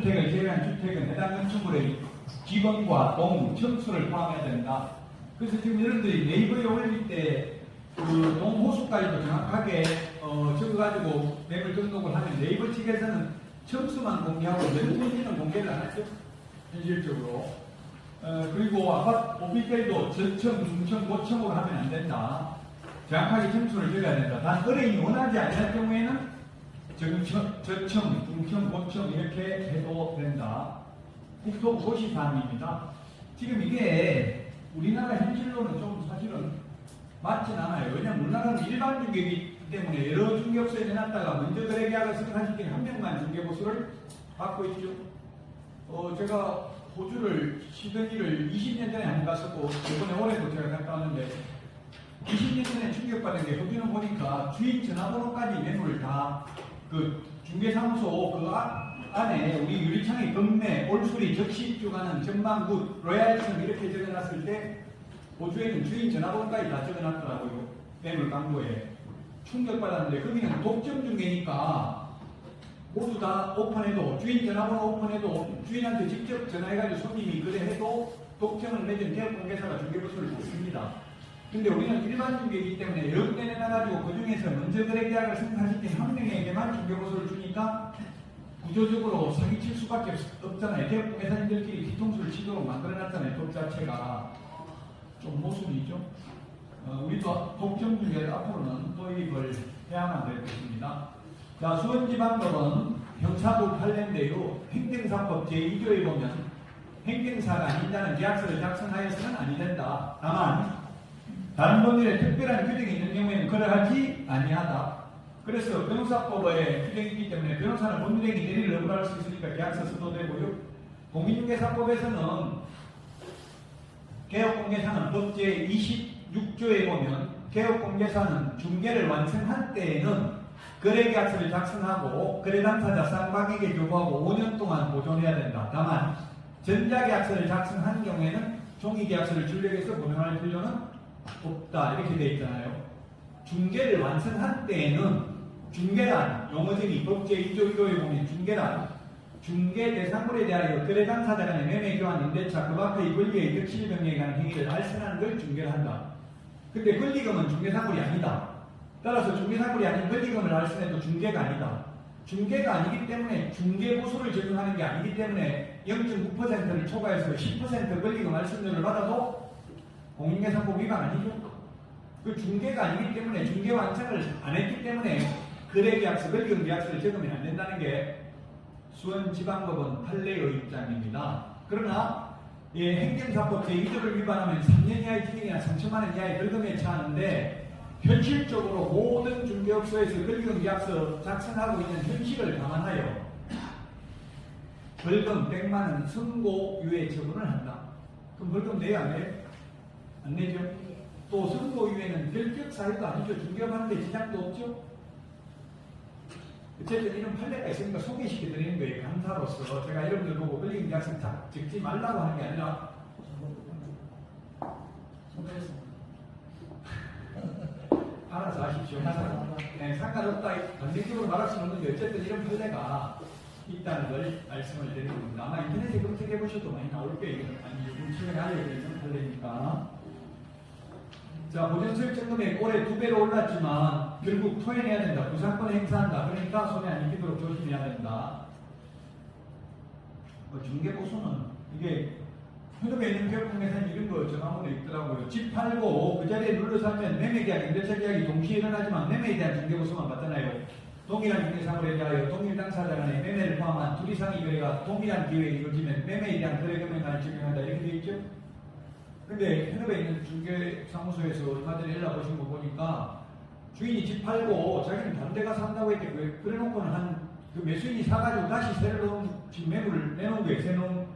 주택을 제외한 주택은 해당 건축물의 기본과 동, 층수를 포함해야 된다. 그래서 지금 여러분들이 네이버에 올릴 때 그 동호수까지도 정확하게 적어가지고 매물 등록을 하면 네이버 측에서는 층수만 공개하고 면적지는 공개를 안 하죠. 현실적으로. 그리고 아파트 오피스텔도 저층, 중층, 고층으로 하면 안 된다. 정확하게 층수를 적어야 된다. 단 의뢰인이 원하지 않을 경우에는 저층, 중층, 고층 이렇게 해도 된다. 국토부 고시사항입니다. 지금 이게 우리나라 현실로는 좀 사실은 맞진 않아요. 왜냐하면 우리나라는 일반 중개이기 때문에 여러 중개업소에 내놨다가 먼저 거래계약을 승인하실 때 한 명만 중개보수를 받고 있죠. 제가 호주를 시드니를 20년 전에 안 갔었고 이번에 올해도 제가 갔다 왔는데 20년 전에 충격받은 게 호주는 보니까 주인 전화번호까지 매물을 다 그 중개사무소 그 안에 우리 유리창에 경매, 올수리, 적시주가는 전망굿, 로얄층 이렇게 적어놨을 때 호주에는 주인 전화번호까지 다 적어놨더라고요. 매물 광고에. 충격받았는데 거기는 독점 중개니까 모두 다 오픈해도 주인 전화번호 오픈해도 주인한테 직접 전화해가지고 손님이 거래해도 독점을 맺은 대업공개사가 중개보수를 받습니다. 근데 우리는 일반 중개이기 때문에 여러 군데 내놔가지고 그 중에서 먼저 거래계약을 승인하실 때 한 명에게만 중개보수를 주니까 구조적으로 사기칠 수밖에 없잖아요. 대업공개사님들끼리 뒤통수를 치도록 만들어놨잖아요. 법 자체가 좀 모순이죠. 우리도 독점 중개를 앞으로는 도입을 해야만 될 것입니다. 자, 수원지방법은 형사부 판례인데요. 행정사법 제2조에 보면 행정사가 아닌 자는 계약서를 작성하여서는 아니 된다. 다만 다른 법률에 특별한 규정이 있는 경우에는 그러하지 아니하다. 그래서 변호사법에 규정이 있기 때문에 변호사는 법률행위 내리를 의무할 수 있으니까 계약서 써도 되고요. 공인중개사법에서는 개업공개사는 법 제26조에 보면 개업공개사는 중개를 완성한 때에는 거래계약서를 작성하고 거래당사자 쌍방에게 교부하고 5년 동안 보존해야 된다. 다만 전자계약서를 작성한 경우에는 종이계약서를 출력해서 보존할 필요는 없다. 이렇게 되어 있잖아요. 중개를 완성한 때에는 중개란 용어적인 법 제2조 1호에 보면 중개란 중개 대상물에 대하여 거래 당사자 간의 매매 교환 임대차 그 밖의 권리의 득실 병행에 관한 행위를 알선하는 걸 중개를 한다. 근데 권리금은 중개상물이 아니다. 따라서 중개상물이 아닌 권리금을 알선해도 중개가 아니다. 중개가 아니기 때문에 중개보수를 적용하는 게 아니기 때문에 0.9%를 초과해서 10% 권리금 알선료를 받아도 공인중개사법 위반 아니죠. 그 중개가 아니기 때문에 중개 완성을 안 했기 때문에 거래계약서, 권리금 계약서를 적으면 안 된다는 게 수원지방법원 판례의 입장입니다. 그러나 행정사법 제2조를 위반하면 3년 이하의 징역이나 3천만 원 이하의 벌금에 처하는데 현실적으로 모든 중개업소에서 권리금 계약서 작성하고 있는 현실을 감안하여 벌금 100만 원 선고유예 처분을 한다. 그럼 벌금 내야 안 내? 안 내죠? 또 선고유예는 결격 사유도 아니죠. 중개업하는데 지장도 없죠? 어쨌든 이런 판례가 있으니까 소개시켜 드리는 거예요. 강사로서 제가 여러분들 보고 권리금 계약서 적지 말라고 하는 게 아니라 알아서 하십시오. 네, 상관없다. 반대적으로 말할 수는 없는데 어쨌든 이런 판례가 있다는 걸 말씀을 드리는 겁니다. 아마 인터넷에 검색해 보셔도 많이 나올 거예요. 아니 요즘 최근에 알려져 있는 판례니까. 자, 보전수익점검액 올해 2배로 올랐지만 결국 토해내야 된다. 부상권을 행사한다. 그러니까 손해 안 입히도록 조심해야 된다. 중개보수는 이게 현업에 있는 개업공개사님 이런 거 전화번호 있더라고요. 집 팔고 그 자리에 눌러 살면 매매계약, 임대차 계약이 동시에 일어나지만 매매에 대한 중개보수만 받잖아요. 동일한 중개사물에 대하여 동일 당사자 간의 매매를 포함한 둘 이상의 거래가 동일한 기회에 이루어지면 매매에 대한 거래 금액만을 적용한다. 이렇게 되어 있죠. 근데 현업에 있는 중개사무소에서 얼마 전에 연락 오신 거 보니까 주인이 집 팔고 자기는 다른 데 가서 산다고 했대. 그래놓고는 그 매수인이 사가지고 다시 새로운 집 매물을 내놓은 거예요. 새로운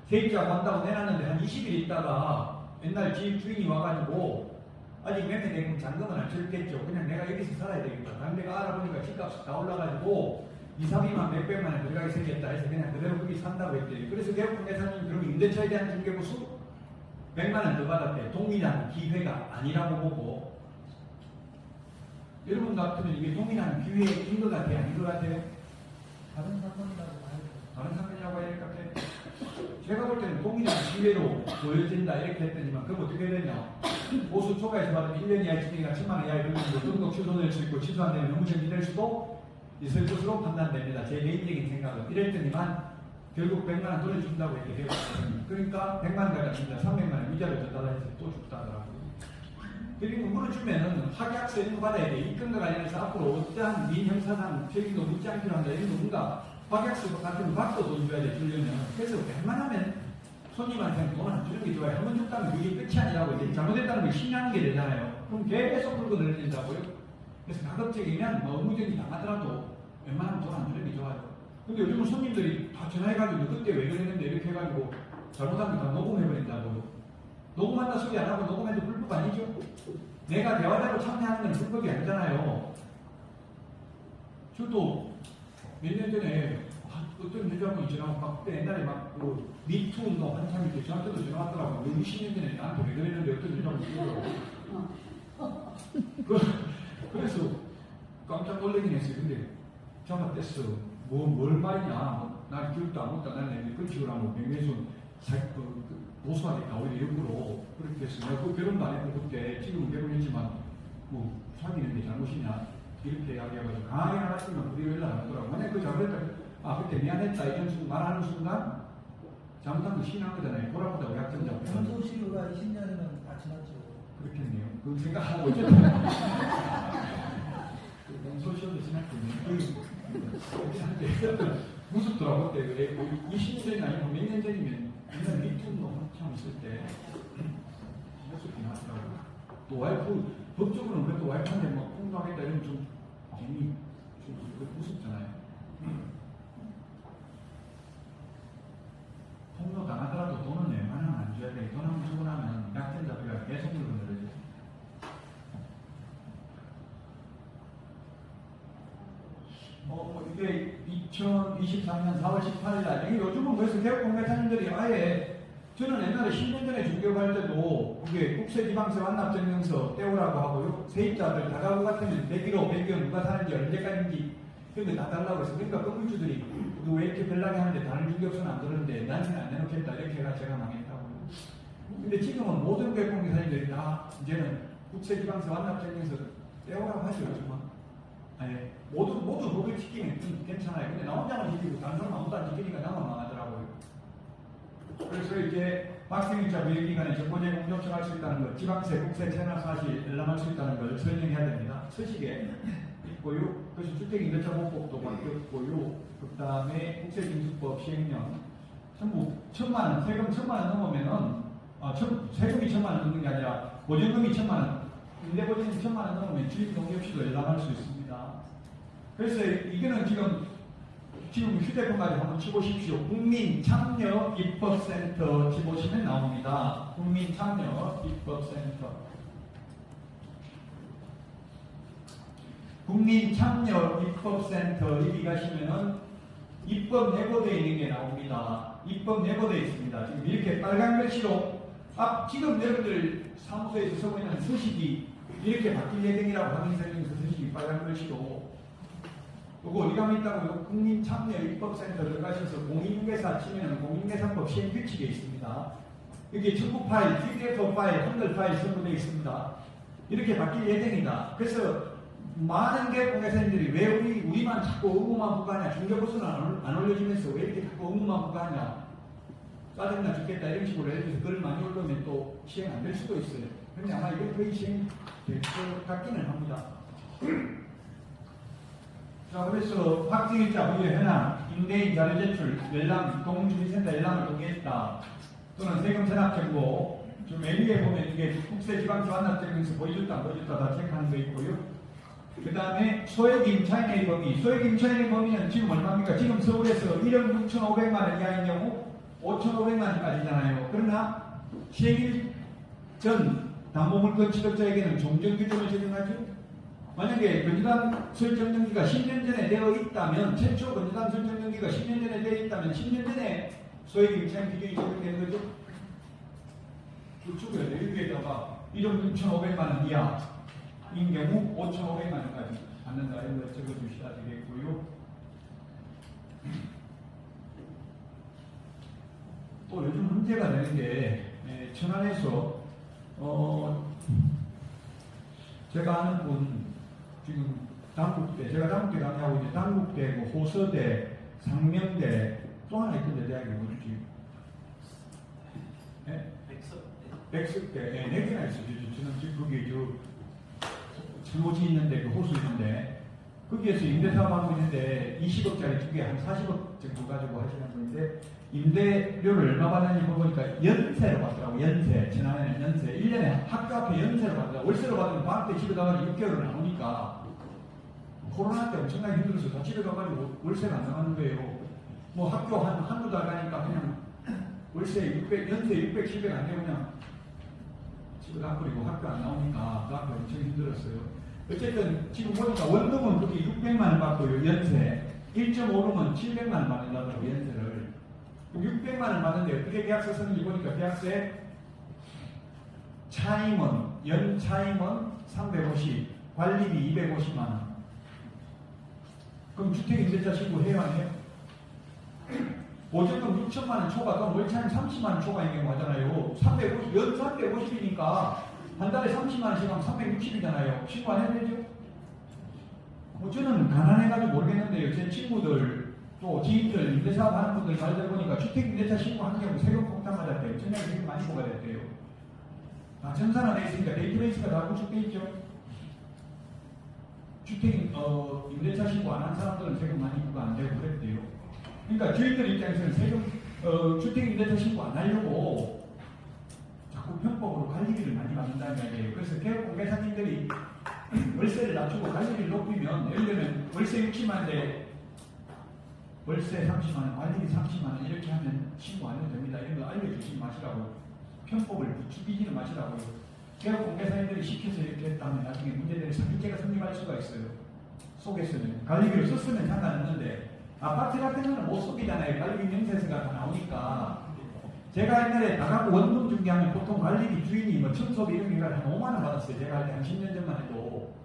세입자가 간다고 내놨는데 한 20일 있다가 옛날 집 주인이 와가지고 아직 매매되면 잔금은 안 쳐줬겠죠. 그냥 내가 여기서 살아야 되겠다. 다른 데가 알아보니까 집값이 다 올라가지고 2, 3위만 몇백만 원 들어가게 생겼다 해서 그냥 그대로 거기 산다고 했대요. 그래서 개업공개사님 그럼 임대차에 대한 중개보수 100만 원 더 받았대. 동일한 기회가 아니라고 보고 여러분 같으면 이게 동일한 기회인 것 같아요? 아닌 것 같아요? 다른 사건이라고 봐야죠. 다른 사건이라고 해요? 제가 볼 때는 동일한 신뢰로 보여진다 이렇게 했더니만 그럼 어떻게 해야 되냐. 보수 초과에서 받으면 1년 이하 집행이나 10만 원 이하 이런 거 등록 취소될 수 있고 취소 안 되면 너무 정지될 수도 있을 것으로 판단됩니다. 제 개인적인 생각은. 이랬더니만 결국 100만 원 돌려준다고 이렇게 되었거든요. 그러니까 100만 원까지 아닙니다. 300만 원 위자료 줬다가 해서 또 줬다더라고요. 그리고 물어주면은 확약서 이런 거 받아야 돼. 이 건과 관련해서 앞으로 어떠한 민형사상 책임도 묻지 않기로 한다. 이런 거 뭔가 확약서 같은 거 받고 돈 줘야 돼. 주려면. 그래서 웬만하면 손님한테 돈 안 주는 게 좋아요. 한 번 줬다면 그게 끝이 아니라고 이제 잘못했다는 걸 신뢰하는 게 되잖아요. 그럼 계속 물건을 늘린다고요. 그래서 가급적이면 뭐 의무적인 당하더라도 웬만하면 돈 안 주는 게 좋아요. 근데 요즘은 손님들이 다 전화해가지고 그때 왜 그랬는데 이렇게 해가지고 잘못하면 다 녹음해버린다고요. 녹음한다 소리 안 하고 녹음해도 불법 아니죠? 내가 대화자로 참여하는 건 불법이 아니잖아요. 저도 몇 년 전에 어떤 여자분이 전화 그때 옛날에 막그 미투 운동 한참일 때 저한테도 전화 왔더라고요. 20년 전에 나한테 왜 그랬는데 어떤 여자분이 그래서 깜짝 놀라긴 했어요. 근데 전화 뗐어. 뭘 말이냐. 난 기억도 아무것도 안 나는데 그런 식으로 하면 명예훼손 고소하겠다. 오히려 일부러 그렇게 해서 내가 그 결혼도 안 했고 그때 지금은 결혼했지만 뭐 사귀는 게 잘못이냐 이렇게 이야기해가지고 강하게 나갔으면 우리 연락 안 하더라고. 만약 그 잘못했다. 그때 미안했다 이런 식으로 말하는 순간 잘못한 거 신한 거잖아요. 돌아보다고 약점자고. 변소시효가 20년이면 다 지났죠. 그렇겠네요. 그 생각하고 있죠. 변소시효도 지났군요. 무섭더라고. 그때 20년 전이 아니고 몇 년 전이면 옛날 미투도 한참 있을 때 무섭긴 하더라고요. 또 와이프 법적으로는 그래도 와이프한테 막 폭로하겠다 이러면 좀 괜히 좀 무섭잖아요. 폭로 당하더라도 돈은 웬만하면 안 줘야 돼. 돈 한 번 주고 나면 약점자가 계속 물건을 이게 2023년 4월 18일 날, 이게 요즘은 그래서 개업공개사님들이 아예, 저는 옛날에 10년 전에 중개업할 때도, 그게 국세지방세 완납증명서 떼오라고 하고요. 세입자들 다가구 같으면 100일, 100일 누가 사는지 언제까지인지, 그런 거 다 달라고 해서. 그러니까 건물주들이, 너 왜 이렇게 별나게 하는데 다른 중개업소는 안 들었는데, 나는 안 내놓겠다. 이렇게 해가 제가 망했다고요. 근데 지금은 모든 개업공개사님들이 다, 이제는 국세지방세 완납증명서 떼오라고 하죠, 요즘은. 아니, 모두 법을 지키면 괜찮아요. 근데 나 혼자만 지키고 다른 사람 아무도 안 지키니까 나만 망하더라고요. 그래서 이제 박생일자 무효기간에 정보제공 요청할 수 있다는 것, 지방세, 국세, 체납 사실 열람할 수 있다는 걸 설명해야 됩니다. 서식에 있고요. 그래서 주택임대차보호법도 바뀌었고요. 그 다음에 국세징수법 시행령 전부 1,000만 원, 세금 1,000만 원 넘으면은 세금이 1,000만 원 넘는 게 아니라 보증금이 1,000만 원, 임대보증이 1,000만 원 넘으면 주입농협시도 열람할 수 있습니다. 그래서 이거는 지금 휴대폰까지 한번 치보십시오. 국민참여 입법센터 치보시면 나옵니다. 국민참여 입법센터. 국민참여 입법센터 여기 가시면은 입법 예고되어 있는 게 나옵니다. 입법 예고되어 있습니다. 지금 이렇게 빨간 글씨로 지금 여러분들 사무소에서 쓰고 있는 서식이 이렇게 바뀔 예정이라고 확인설명서 서식이 빨간 글씨로 그거 어디 가면 있다고요? 국민참여 입법센터 들어가셔서 공인중개사 치면 공인중개사법 시행규칙에 있습니다. 여기 청구 파일, PDF 파일, 한글 파일 선보되어 있습니다. 이렇게 바뀔 예정이다. 그래서 많은 개업공개사님들이 왜 우리만 자꾸 의무만 부과하냐, 중개보수는 안 올려주면서 왜 이렇게 자꾸 의무만 부과하냐, 짜증나 죽겠다 이런 식으로 해서 글을 많이 올리면 또 시행 안 될 수도 있어요. 근데 아마 이건 거의 시행될 것 같기는 합니다. 자, 그래서 확정일자 무효 현황, 임대인 자료 제출, 열람, 동주민센터 열람을 동의했다. 또는 세금 체납 정보, 좀 맨 위에 보면 이게 국세지방세 완납증명서 보여줬다, 안 보여줬다 다 체크하는 거 있고요. 그 다음에 소액 임차인의 범위, 소액 임차인의 범위는 지금 얼마입니까? 지금 서울에서 1억 6,500만 원 이하인 경우 5,500만 원까지잖아요. 그러나 시행일 전 담보물건 취득자에게는 종전규정을 적용하죠. 만약에 건조단 설정등기가 10년 전에 되어 있다면, 최초 건조단 설정등기가 10년 전에 되어 있다면 10년 전에 소액 임차인 규정이 적용되는 거죠. 그쪽에 여기에다가 1억 6,500만 원 이하인 경우 5,500만 원까지 받는다. 이런 걸 적어주셔야 되겠고요. 또 요즘 문제가 되는 게 천안에서 제가 아는 분 지금 단국대, 제가 단국대 강의하고 이제 단국대, 뭐 호서대, 상명대 또 하나 있던데 대학이 뭐지? 백석대, 네 개나 있어요. 저는 지금 거기 천호지 있는데 그 호수 있는데 거기에서 임대사업 하고 있는데 20억짜리 두 개 한 40억 정도 가지고 하시는 분인데 임대료를 얼마 받는지 보니까 연세로 받더라고. 연세. 지난해는 연세. 1년에 학교 앞에 연세로 받더라고. 월세로 받으면 방학 때 집에 가가지고 6개월을 나오니까 코로나 때 엄청나게 힘들어서 다 집에 가가지고 월세가 안 나가는 거예요. 뭐 학교 한두 달 가니까 그냥 월세 600, 연세 600, 700 안 되고 그냥 집에 가버리고 학교 안 나오니까 그 앞에 엄청 힘들었어요. 어쨌든 지금 보니까 원룸은 그렇게 600만 원 받고요. 연세. 1.5룸은 700만 원 받는다더라고 연세를. 600만 원 받는데 어떻게 계약서 쓰는지 보니까 계약서에 차임원, 연차임원 350, 관리비 250만 원. 그럼 주택임대차 신고 해야 안 해요? 보증금 6천만 원 초과, 그럼 월차임 30만 원 초과인 경우 하잖아요. 350, 연 350이니까 한 달에 30만 원씩 하면 360이잖아요. 신고 안 해도 되죠? 뭐 저는 가난해가지고 모르겠는데요. 제 친구들, 또 지인들, 임대사업 하는 분들 말 들어보니까 주택임대차 신고한 경우 세금 폭탄 맞았대요. 전략이 되게 많이 부과됐대요. 다 전산 안에 있으니까 데이터베이스가 다 구축돼 있죠. 임대차 신고 안 한 사람들은 세금 많이 부과 안 되고 그랬대요. 그러니까 저희들 입장에서는 세금, 주택임대차 신고 안 하려고 자꾸 편법으로 관리비를 많이 받는다는 이야기예요. 그래서 개업공개사님들이 월세를 낮추고 관리비를 높이면, 예를 들면 월세 60만인데 월세 30만원, 관리비 30만원 이렇게 하면 신고 안 해도 됩니다. 이런 거 알려주지 마시라고. 편법을 부추기지는 마시라고요. 개업공개사님들이 시켜서 이렇게 했다면 나중에 문제들이 사기죄가 성립할 수가 있어요. 속에서는. 관리비를 썼으면 상관없는데 아파트 같은 거는 못 속이잖아요. 관리비 명세서가 다 나오니까. 제가 옛날에 나가고 원룸 중개하면 보통 관리비 주인이 뭐 청소비 이런 게 한 5만원 받았어요. 제가 할 때 한 10년 전만 해도.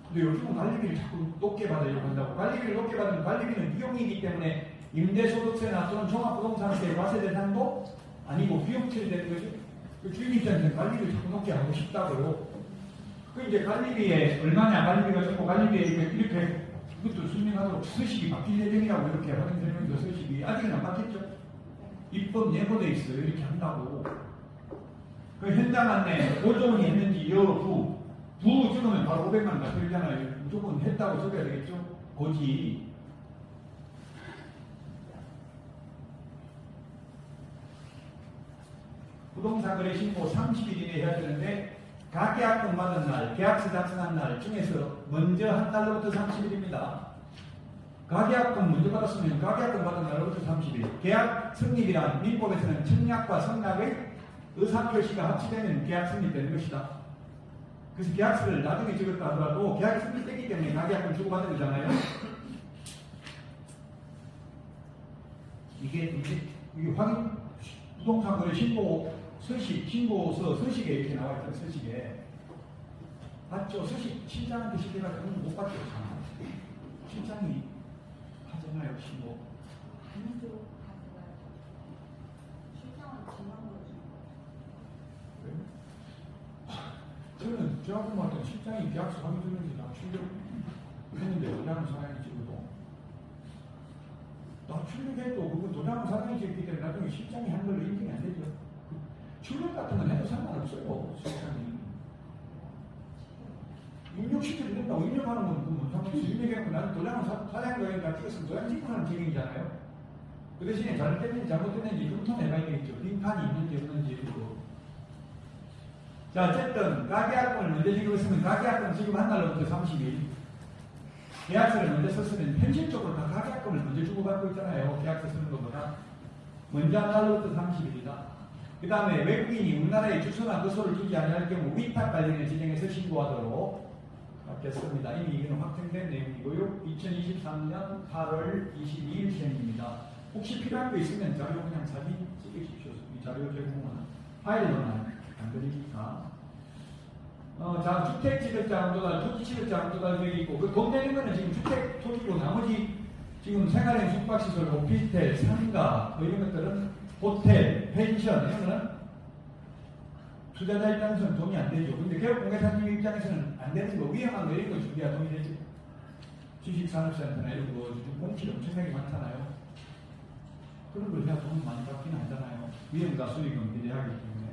근데 요즘은 관리비를 자꾸 높게 받으려고 한다고. 관리비를 높게 받으면 관리비는 비용이기 때문에 임대소득세나 또는 종합부동산세 과세 대상도 아니고 비용 처리되는 거죠. 그 주인 입장에서는 관리비를 자꾸 높게 하고 싶다고요. 그 이제 관리비에 얼마냐, 관리비가 적고 관리비에 이렇게 그것도 설명하도록 서식이 바뀔 예정이라고 이렇게 확인 설명도 서식이 아직은 안 바뀌었죠. 입법 예고돼 있어요. 이렇게 한다고. 그 현장 안내 보조원이 했는지 여부 부 적으면 바로 500만 원 다 들잖아요. 무조건 했다고 적어야 되겠죠. 고지. 부동산 거래 신고 30일 이내에 해야 되는데 가계약금 받은 날, 계약서 작성한 날 중에서 먼저 한 달로부터 30일입니다. 가계약금 먼저 받았으면 가계약금 받은 날로부터 30일. 계약 성립이란 민법에서는 청약과 성락의 의사표시가 합치되면 계약 성립되는 것이다. 그래서 계약서를 나중에 찍었다 하더라도 계약이 성립되기 때문에 가계약금 주고받는 거잖아요. 이게 확인 부동산 거래 신고 서식, 신고서 서식에 이렇게 나와 있던 서식에 맞죠? 서식 실장한테 시켜가지고 못 받죠. 실장이 하잖아요, 신고. 아니죠. 실장은 지난번에 저는 저하고 말했던 실장이 계약서 확인 주는지 다 출력했는데 도장은 사장이 찍어도 다 출력해도 그거 도장은 사장이 찍기 때문에 나중에 실장이 한 걸로 인정이 안 되죠. 출력 같은 건 해도 상관없어요. 실장이 입력시켜도 된다고. 입력하는 건 뭐 상관없어요. 입력해놓고 나는 도장은 사장이 다 찍었으면 도장 찍고 하는 책임이잖아요. 그 대신에 잘못됐는지 잘못됐는지 검토해봐야 되겠죠. 빈칸이 있는지 없는지 그거. 자, 어쨌든 가계약금을 먼저 지급했으면 가계약금 지급한 날로부터 30일. 계약서를 먼저 썼으면 현실적으로 다 가계약금을 먼저 주고받고 있잖아요. 계약서 쓰는 것보다. 먼저 한 날로부터 30일이다. 그 다음에 외국인이 우리나라에 주소나 거소를 주지 않을 경우 위탁 관련의 지정에서 신고하도록 바뀌었습니다. 이미 이건 확정된 내용이고요. 2023년 8월 22일생입니다. 혹시 필요한 거 있으면 자료 그냥 사진 찍으십시오. 이 자료 제공은 파일로는 안 드리니까. 자, 주택 지급자 도달, 토지 지급자 도달 계획이 있고, 그 돈 내는 거는 지금 주택 토지고 나머지 지금 생활형 숙박시설, 오피스텔, 상가, 뭐 이런 것들은 호텔, 펜션 이런 거는 투자자 입장에서는 돈이 안 되죠. 근데 개업공개사님 입장에서는 안 되는 거, 위험한 거 이런 거 준비해야 돈이 되죠. 주식산업센터나 이런 거 공실 엄청나게 많잖아요. 그런 걸 해야 돈 많이 받기는 하잖아요. 위험과 수익은 비례하기 때문에.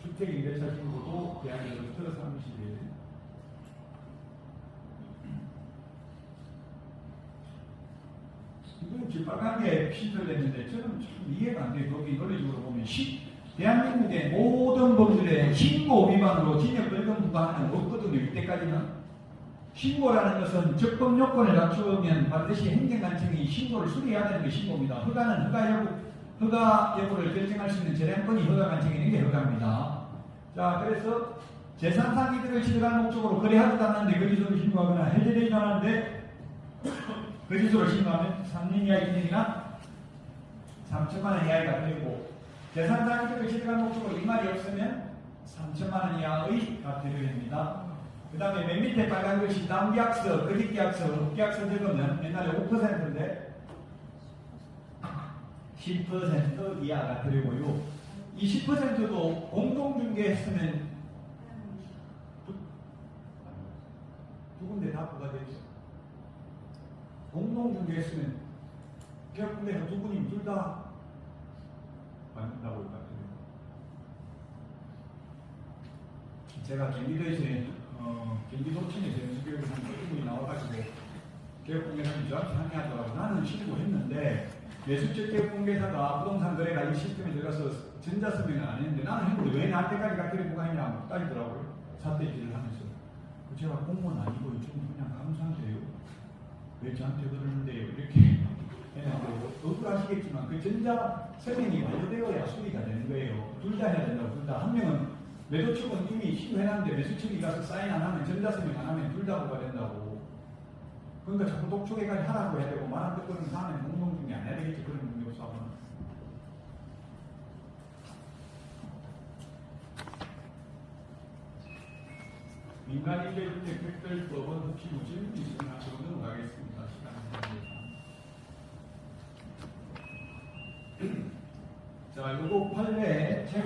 주택임대차 신고도 대학에서부터 30일. 이건 지금 빨간게 시설됐는데 저는 참 이해가 안 돼요. 여기 논리적으로 보면 대한민국의 모든 법률에 신고 위반으로 징역 벌금 부과하는 없거든요. 이때까지는. 신고라는 것은 적법 요건을 갖추면 반드시 행정관청이 신고를 수리해야 되는 게 신고입니다. 허가는 허가 여부를 결정할 수 있는 재량권이 허가관청에 있는 게 허가입니다. 자, 그래서 제3상 이득을 취득할 목적으로 거래하지도 않았는데 거짓으로 신고하거나 해제되지 않았는데 거짓으로 신고하면 3년 이하의 징역이나 3천만 원 이하의 과태료고, 제3상 이득을 취득할 목적으로 이 말이 없으면 3천만 원 이하의 과태료입니다. 그 다음에 맨 밑에 빨간 것이 남계약서, 거짓계약서, 흑계약서 적으면 옛날에 5%인데 10% 이하가 되고요. 이 10%도 공동중개했으면 두 군데 다 부과되죠. 공동중개했으면 개업군대에서 두 분이 둘 다 받는다고 할 것 같아요. 제가 경기도에서 경기도청에서 연수교육을 한 분이 나와가지고 개업공개사님 저한테 항의하더라고. 나는 신고했는데 매수적 개업공개사가 부동산 거래가 이 시스템에 들어가서 전자서명을 안 했는데 나는 했는데 왜 나한테까지 과태료 부과했냐고 따지더라고요. 사태질을 하면서. 제가 공무원 아니고 이쪽은 그냥 감사한데요. 왜 저한테 그러는데요? 이렇게 해놨고, 억울하시겠지만 그 전자서명이 완료되어야 수리가 되는 거예요. 둘 다 해야 된다고. 둘 다. 한 명은 매도 측은 이미 신고해놨는데 매수 측이 가서 사인 안 하면, 전자서명 안 하면 둘 다 부과된다고. 그러니까 자꾸 독촉에까지 하라고 해야 되고, 말 안 듣고 그러면 다음에 공동중개 안 해야 되겠지. 그런 문제 없어 하면. 민간임대주택특별법은 혹시 무슨 질문 하시고 넘어가겠습니다. 시간이 관계상. 자, 요거 판례